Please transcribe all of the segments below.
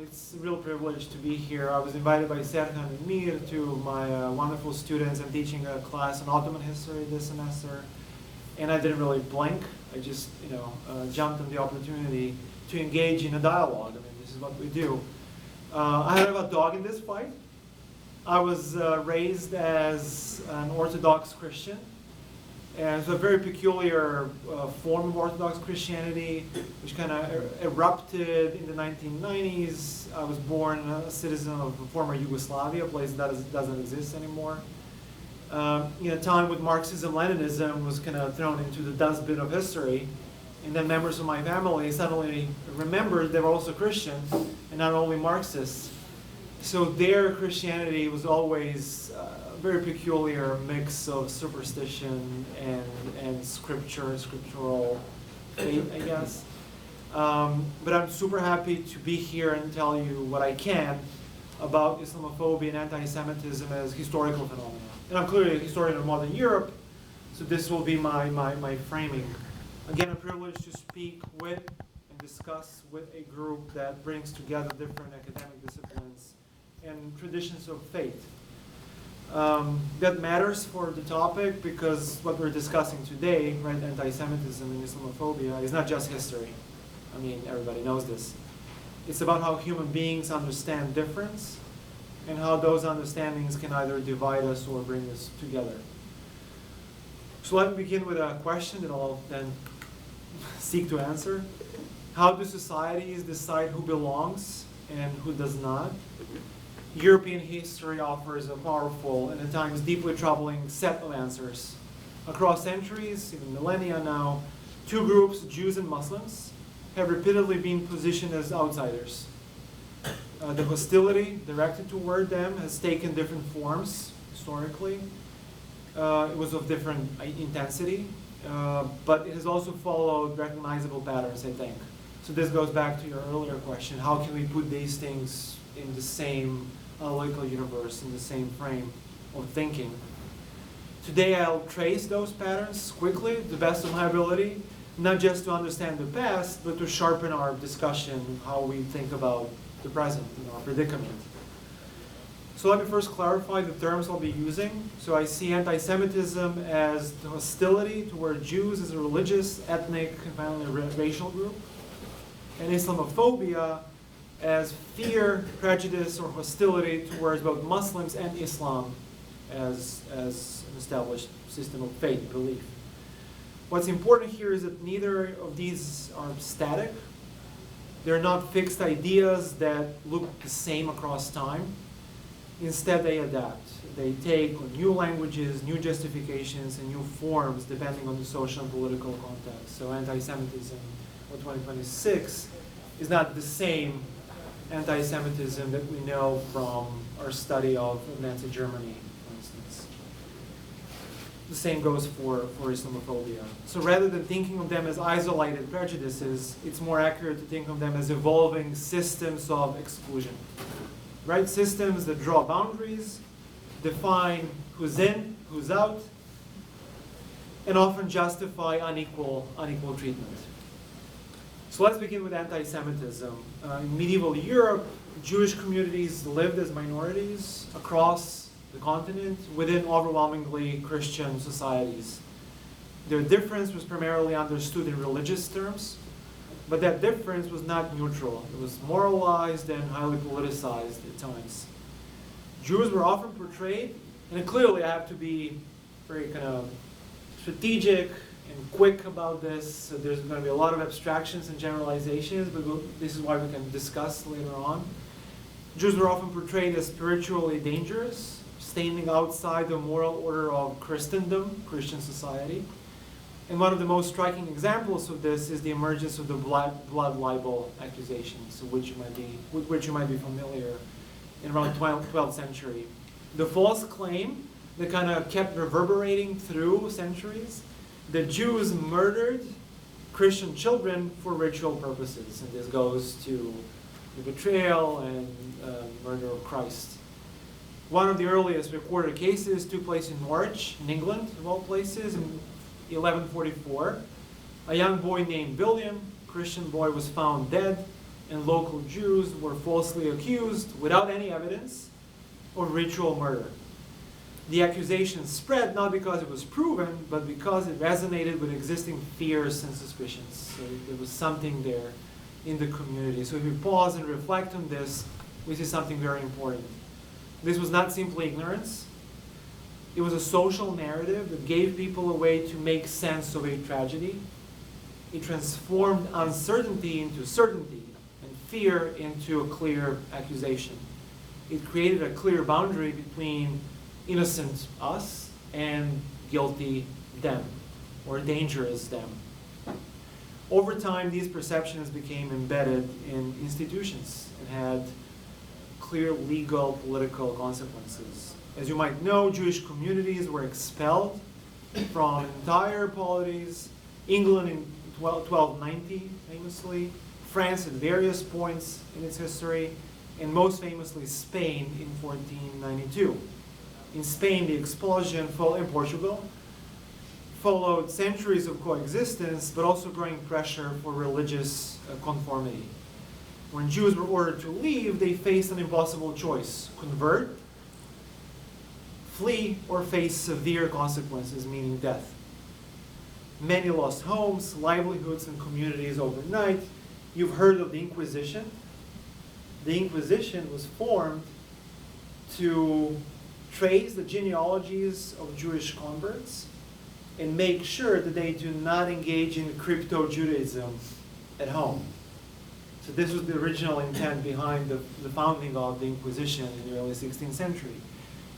It's a real privilege to be here. I was invited by Serkan and Mir, two of my wonderful students. I'm teaching a class on Ottoman history this semester, and I didn't really blink. I just, jumped on the opportunity to engage in a dialogue. I mean, this is what we do. I have a dog in this fight. I was raised as an Orthodox Christian, and it's a very peculiar form of Orthodox Christianity, which kind of erupted in the 1990s. I was born a citizen of former Yugoslavia, a place that doesn't exist anymore. In a time when Marxism-Leninism was kind of thrown into the dustbin of history, and then members of my family suddenly remembered they were also Christians, and not only Marxists. So their Christianity was always a very peculiar mix of superstition and scriptural faith, I guess. But I'm super happy to be here and tell you what I can about Islamophobia and anti-Semitism as historical phenomena. And I'm clearly a historian of modern Europe, so this will be my framing. Again, a privilege to speak with and discuss with a group that brings together different academic disciplines and traditions of faith. That matters for the topic because what we're discussing today, right, anti-Semitism and Islamophobia, is not just history. I mean, everybody knows this. It's about how human beings understand difference and how those understandings can either divide us or bring us together. So let me begin with a question that I'll then seek to answer. How do societies decide who belongs and who does not? European history offers a powerful and at times deeply troubling set of answers. Across centuries, even millennia now, two groups, Jews and Muslims, have repeatedly been positioned as outsiders. The hostility directed toward them has taken different forms historically. It was of different intensity, but it has also followed recognizable patterns, I think. So this goes back to your earlier question, how can we put these things in the same analytical universe, in the same frame of thinking? Today I'll trace those patterns quickly, to the best of my ability, not just to understand the past, but to sharpen our discussion, how we think about the present, our predicament. So let me first clarify the terms I'll be using. So I see anti-Semitism as the hostility toward Jews as a religious, ethnic, and finally racial group. And Islamophobia as fear, prejudice, or hostility towards both Muslims and Islam as an established system of faith, belief. What's important here is that neither of these are static. They're not fixed ideas that look the same across time. Instead, they adapt. They take on new languages, new justifications, and new forms depending on the social and political context. So anti-Semitism of 2026 is not the same anti-Semitism that we know from our study of Nazi Germany, for instance. The same goes for Islamophobia. So rather than thinking of them as isolated prejudices, it's more accurate to think of them as evolving systems of exclusion. Right? Systems that draw boundaries, define who's in, who's out, and often justify unequal treatment. So let's begin with anti-Semitism. In medieval Europe, Jewish communities lived as minorities across the continent within overwhelmingly Christian societies. Their difference was primarily understood in religious terms, but that difference was not neutral. It was moralized and highly politicized at times. Jews were often portrayed, and clearly I have to be very kind of strategic and quick about this. So there's going to be a lot of abstractions and generalizations, but this is why we can discuss later on. Jews were often portrayed as spiritually dangerous, standing outside the moral order of Christendom, Christian society. And one of the most striking examples of this is the emergence of the blood libel accusations, with which you might be familiar in around 12th century. The false claim that kind of kept reverberating through centuries that Jews murdered Christian children for ritual purposes. And this goes to the betrayal and murder of Christ. One of the earliest recorded cases took place in Norwich, in England, of all places, in 1144. A young boy named William, Christian boy, was found dead and local Jews were falsely accused, without any evidence, of ritual murder. The accusation spread not because it was proven, but because it resonated with existing fears and suspicions. So there was something there in the community. So if we pause and reflect on this, we see something very important. This was not simply ignorance. It was a social narrative that gave people a way to make sense of a tragedy. It transformed uncertainty into certainty and fear into a clear accusation. It created a clear boundary between innocent us and guilty them, or dangerous them. Over time, these perceptions became embedded in institutions and had clear legal, political consequences. As you might know, Jewish communities were expelled from entire polities. England in 1290, famously, France at various points in its history, and most famously Spain in 1492. In Spain, the expulsion in Portugal followed centuries of coexistence, but also growing pressure for religious conformity. When Jews were ordered to leave, they faced an impossible choice: convert, flee, or face severe consequences, meaning death. Many lost homes, livelihoods, and communities overnight. You've heard of the Inquisition. The Inquisition was formed to trace the genealogies of Jewish converts and make sure that they do not engage in crypto-Judaism at home. So this was the original intent behind the founding of the Inquisition in the early 16th century.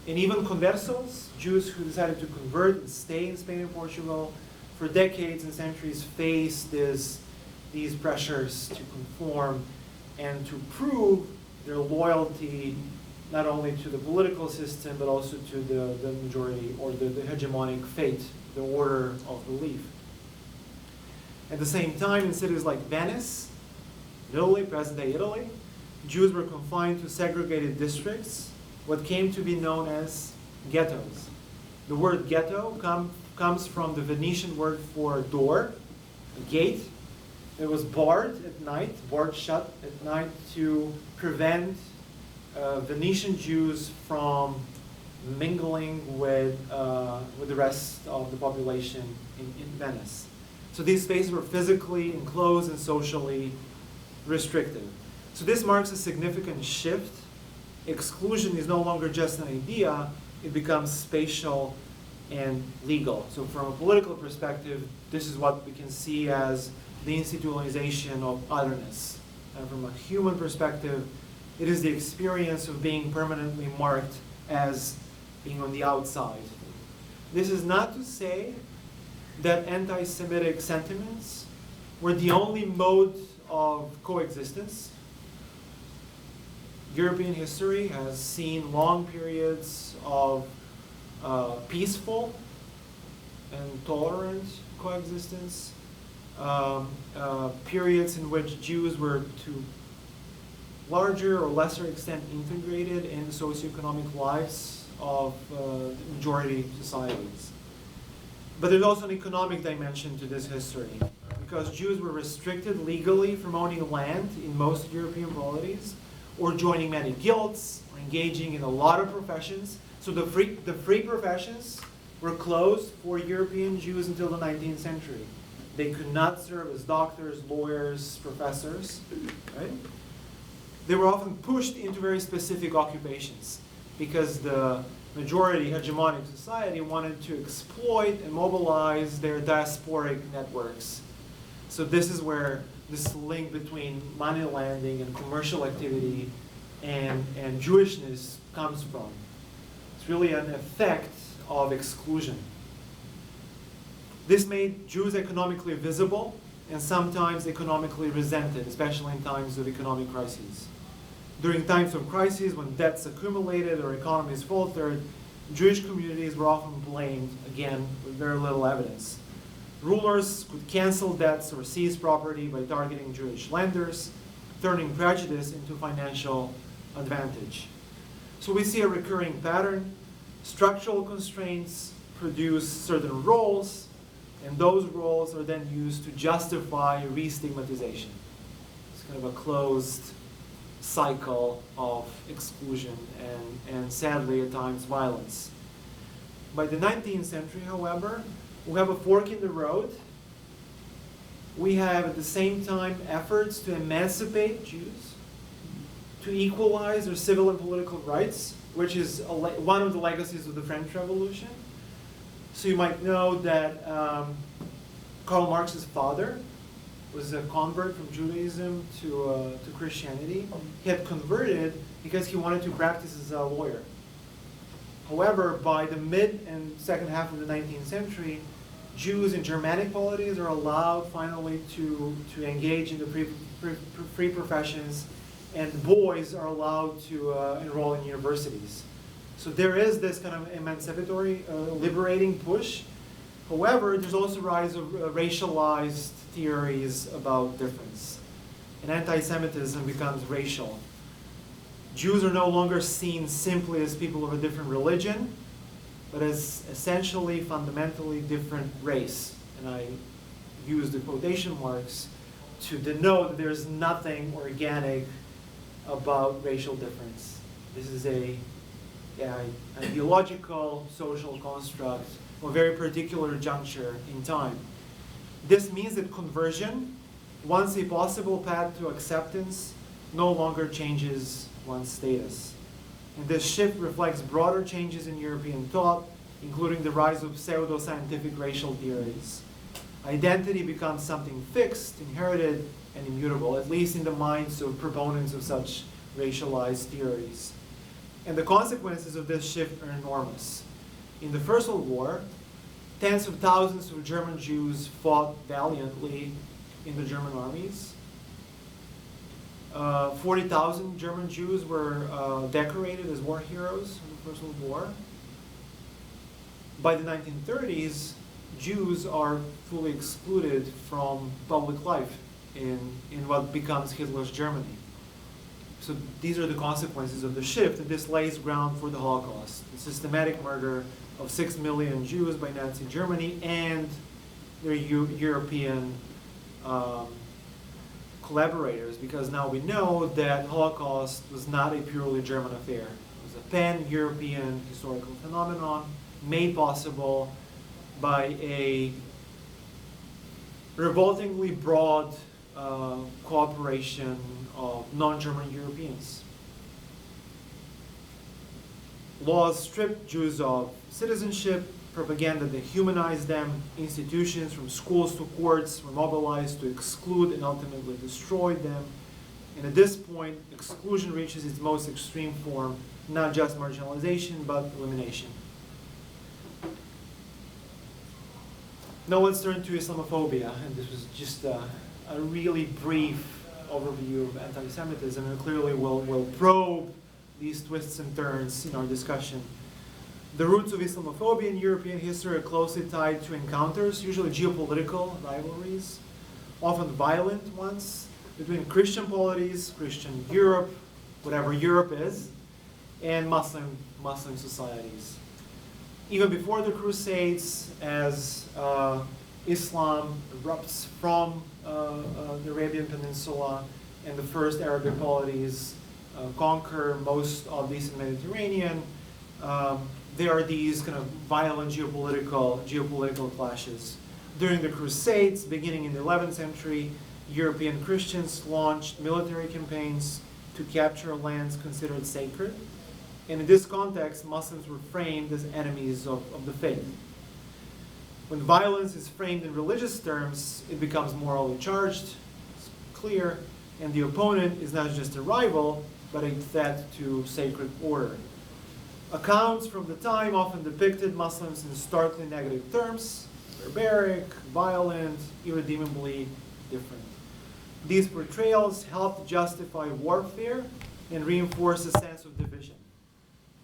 And even conversos, Jews who decided to convert and stay in Spain and Portugal, for decades and centuries faced these pressures to conform and to prove their loyalty not only to the political system, but also to the majority, or the hegemonic fate, the order of belief. At the same time, in cities like Venice, Italy, present-day Italy, Jews were confined to segregated districts, what came to be known as ghettos. The word ghetto comes from the Venetian word for door, a gate. It was barred at night, barred shut at night to prevent Venetian Jews from mingling with the rest of the population in Venice. So these spaces were physically enclosed and socially restricted. So this marks a significant shift. Exclusion is no longer just an idea, it becomes spatial and legal. So from a political perspective, this is what we can see as the institutionalization of otherness. And from a human perspective, it is the experience of being permanently marked as being on the outside. This is not to say that anti-Semitic sentiments were the only mode of coexistence. European history has seen long periods of peaceful and tolerant coexistence, periods in which Jews were to larger or lesser extent integrated in the socioeconomic lives of majority societies. But there's also an economic dimension to this history, because Jews were restricted legally from owning land in most European polities, or joining many guilds, or engaging in a lot of professions. So the free professions were closed for European Jews until the 19th century. They could not serve as doctors, lawyers, professors, right? They were often pushed into very specific occupations because the majority hegemonic society wanted to exploit and mobilize their diasporic networks. So this is where this link between money lending and commercial activity and Jewishness comes from. It's really an effect of exclusion. This made Jews economically visible and sometimes economically resented, especially in times of economic crises. During times of crises, when debts accumulated or economies faltered, Jewish communities were often blamed, again, with very little evidence. Rulers could cancel debts or seize property by targeting Jewish lenders, turning prejudice into financial advantage. So we see a recurring pattern. Structural constraints produce certain roles, and those roles are then used to justify re-stigmatization. kind of a closed cycle of exclusion and sadly at times violence. By the 19th century, however, we have a fork in the road. We have at the same time efforts to emancipate Jews, to equalize their civil and political rights, which is one of the legacies of the French Revolution. So you might know that Karl Marx's father was a convert from Judaism to Christianity. He had converted because he wanted to practice as a lawyer. However, by the mid and second half of the 19th century, Jews in Germanic polities are allowed finally to engage in the free professions, and boys are allowed to enroll in universities. So there is this kind of emancipatory, liberating push. However, there's also a rise of racialized theories about difference. And anti-Semitism becomes racial. Jews are no longer seen simply as people of a different religion, but as essentially, fundamentally different race. And I use the quotation marks to denote that there's nothing organic about racial difference. This is an ideological, social construct of a very particular juncture in time. This means that conversion, once a possible path to acceptance, no longer changes one's status. And this shift reflects broader changes in European thought, including the rise of pseudo-scientific racial theories. Identity becomes something fixed, inherited, and immutable, at least in the minds of proponents of such racialized theories. And the consequences of this shift are enormous. In the First World War, tens of thousands of German Jews fought valiantly in the German armies. 40,000 German Jews were decorated as war heroes in the First World War. By the 1930s, Jews are fully excluded from public life in what becomes Hitler's Germany. So these are the consequences of the shift, and this lays ground for the Holocaust, the systematic murder of 6 million Jews by Nazi Germany and their European collaborators, because now we know that Holocaust was not a purely German affair. It was a pan-European historical phenomenon made possible by a revoltingly broad cooperation of non-German Europeans. Laws stripped Jews of citizenship, propaganda that humanized them, institutions from schools to courts were mobilized to exclude and ultimately destroy them. And at this point, exclusion reaches its most extreme form, not just marginalization, but elimination. Now let's turn to Islamophobia, and this was just a really brief overview of anti-Semitism, and clearly we'll probe these twists and turns in our discussion. The roots of Islamophobia in European history are closely tied to encounters, usually geopolitical rivalries, often violent ones, between Christian polities, Christian Europe, whatever Europe is, and Muslim societies. Even before the Crusades, as Islam erupts from the Arabian Peninsula and the first Arabic polities conquer most of the Eastern Mediterranean, there are these kind of violent geopolitical clashes. During the Crusades, beginning in the 11th century, European Christians launched military campaigns to capture lands considered sacred. And in this context, Muslims were framed as enemies of the faith. When violence is framed in religious terms, it becomes morally charged, it's clear, and the opponent is not just a rival, but a threat to sacred order. Accounts from the time often depicted Muslims in starkly negative terms: barbaric, violent, irredeemably different. These portrayals helped justify warfare and reinforce a sense of division.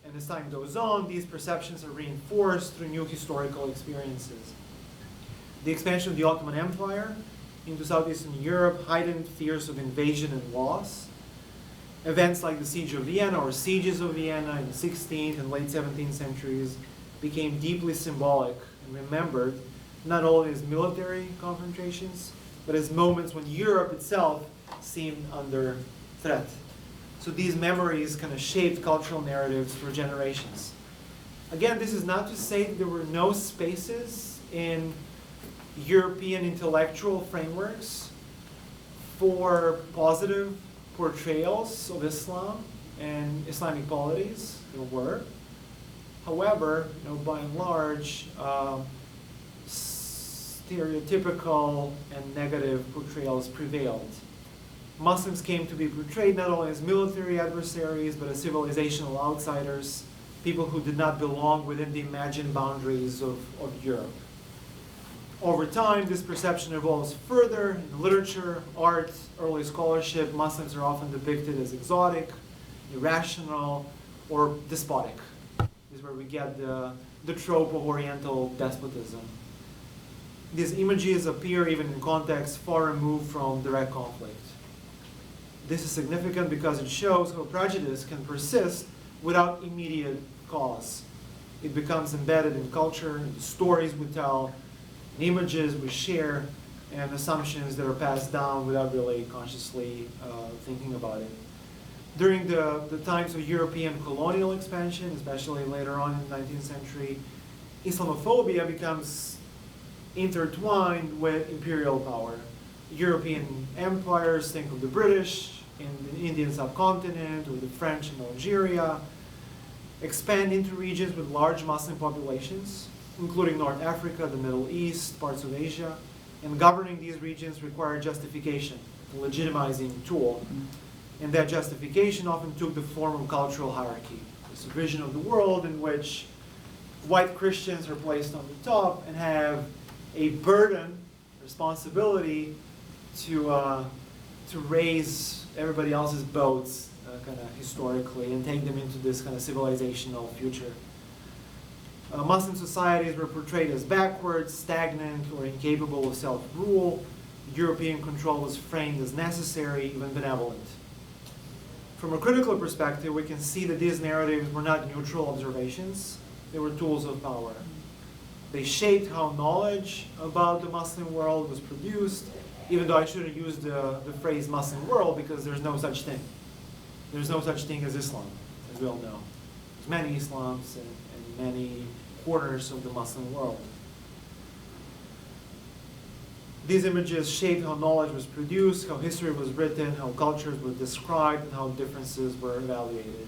And as time goes on, these perceptions are reinforced through new historical experiences. The expansion of the Ottoman Empire into Southeastern Europe heightened fears of invasion and loss. Events like the Siege of Vienna or sieges of Vienna in the 16th and late 17th centuries became deeply symbolic and remembered not only as military confrontations, but as moments when Europe itself seemed under threat. So these memories kind of shaped cultural narratives for generations. Again, this is not to say that there were no spaces in European intellectual frameworks for positive portrayals of Islam and Islamic polities. There were. However, by and large, stereotypical and negative portrayals prevailed. Muslims came to be portrayed not only as military adversaries, but as civilizational outsiders, people who did not belong within the imagined boundaries of Europe. Over time, this perception evolves further. In literature, art, early scholarship, Muslims are often depicted as exotic, irrational, or despotic. This is where we get the trope of Oriental despotism. These images appear even in contexts far removed from direct conflict. This is significant because it shows how prejudice can persist without immediate cause. It becomes embedded in culture, in the stories we tell, in images we share, and assumptions that are passed down without really consciously thinking about it. During the times of European colonial expansion, especially later on in the 19th century, Islamophobia becomes intertwined with imperial power. European empires, think of the British in the Indian subcontinent, or the French in Algeria, expand into regions with large Muslim populations, including North Africa, the Middle East, parts of Asia, and governing these regions required justification, a legitimizing tool. And that justification often took the form of cultural hierarchy. It's a vision of the world in which white Christians are placed on the top and have a burden, responsibility to raise everybody else's boats kind of historically and take them into this kind of civilizational future. Muslim societies were portrayed as backwards, stagnant, or incapable of self-rule. European control was framed as necessary, even benevolent. From a critical perspective, we can see that these narratives were not neutral observations. They were tools of power. They shaped how knowledge about the Muslim world was produced, even though I shouldn't use the phrase Muslim world because there's no such thing. There's no such thing as Islam, as we all know. There's many Islams and many corners of the Muslim world. These images shaped how knowledge was produced, how history was written, how cultures were described, and how differences were evaluated.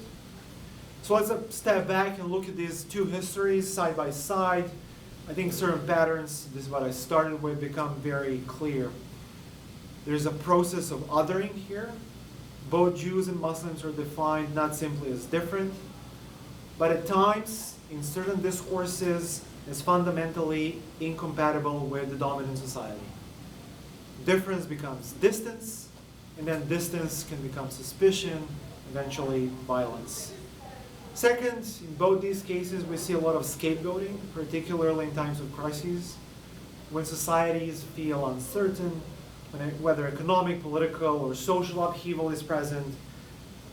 So let's step back and look at these two histories side by side. I think certain patterns, this is what I started with, become very clear. There's a process of othering here. Both Jews and Muslims are defined not simply as different, but at times, in certain discourses, as fundamentally incompatible with the dominant society. Difference becomes distance, and then distance can become suspicion, eventually violence. Second, in both these cases, we see a lot of scapegoating, particularly in times of crises. When societies feel uncertain, whether economic, political, or social upheaval is present,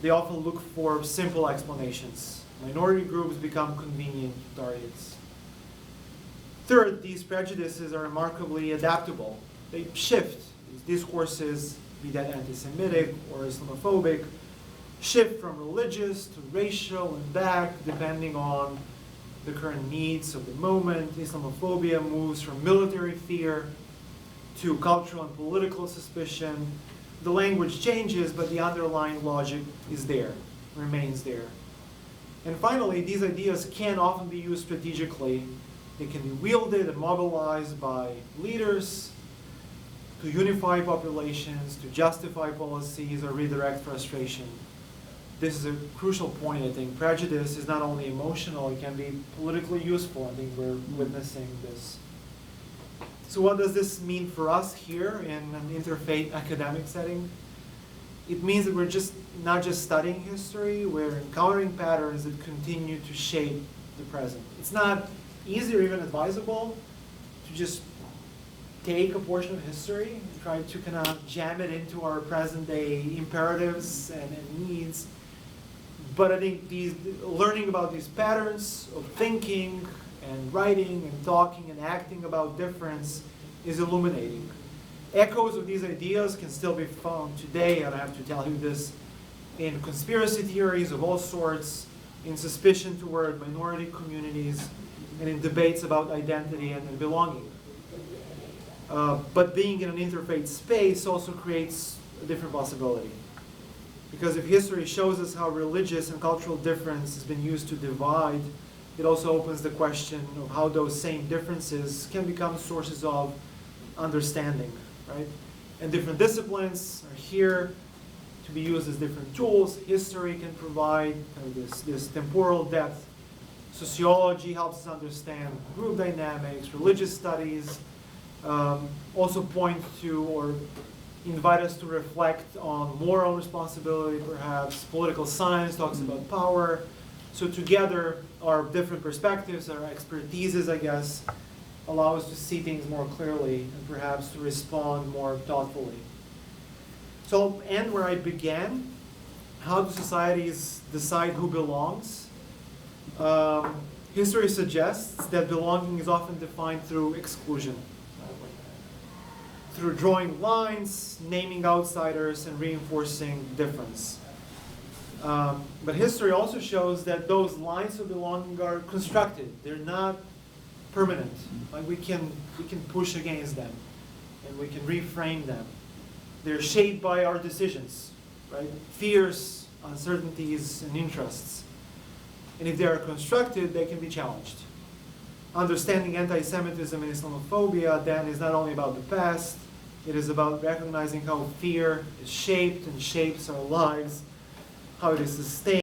they often look for simple explanations. Minority groups become convenient targets. Third, these prejudices are remarkably adaptable. They shift. These discourses, be that anti-Semitic or Islamophobic, shift from religious to racial and back, depending on the current needs of the moment. Islamophobia moves from military fear to cultural and political suspicion. The language changes, but the underlying logic is there, remains there. And finally, these ideas can often be used strategically. They can be wielded and mobilized by leaders to unify populations, to justify policies, or redirect frustration. This is a crucial point, I think. Prejudice is not only emotional, it can be politically useful. I think we're witnessing this. So what does this mean for us here in an interfaith academic setting? It means that we're not just studying history, we're encountering patterns that continue to shape the present. It's not easy or even advisable to just take a portion of history and try to kind of jam it into our present day imperatives and needs. But I think learning about these patterns of thinking and writing and talking and acting about difference is illuminating. Echoes of these ideas can still be found today, and I have to tell you this, in conspiracy theories of all sorts, in suspicion toward minority communities, and in debates about identity and belonging. But being in an interfaith space also creates a different possibility. Because if history shows us how religious and cultural difference has been used to divide, it also opens the question of how those same differences can become sources of understanding, right? And different disciplines are here to be used as different tools. History can provide kind of this temporal depth. Sociology helps us understand group dynamics. Religious studies also point to or invite us to reflect on moral responsibility, perhaps. Political science talks about power. So together, our different perspectives, our expertises, I guess, allow us to see things more clearly and perhaps to respond more thoughtfully. So I'll end where I began. How do societies decide who belongs? History suggests that belonging is often defined through exclusion, through drawing lines, naming outsiders, and reinforcing difference. But history also shows that those lines of belonging are constructed. They're not permanent. Like we can push against them, and we can reframe them. They're shaped by our decisions, right? Fears, uncertainties, and interests. And if they are constructed, they can be challenged. Understanding anti-Semitism and Islamophobia then is not only about the past, it is about recognizing how fear is shaped and shapes our lives, how it is sustained.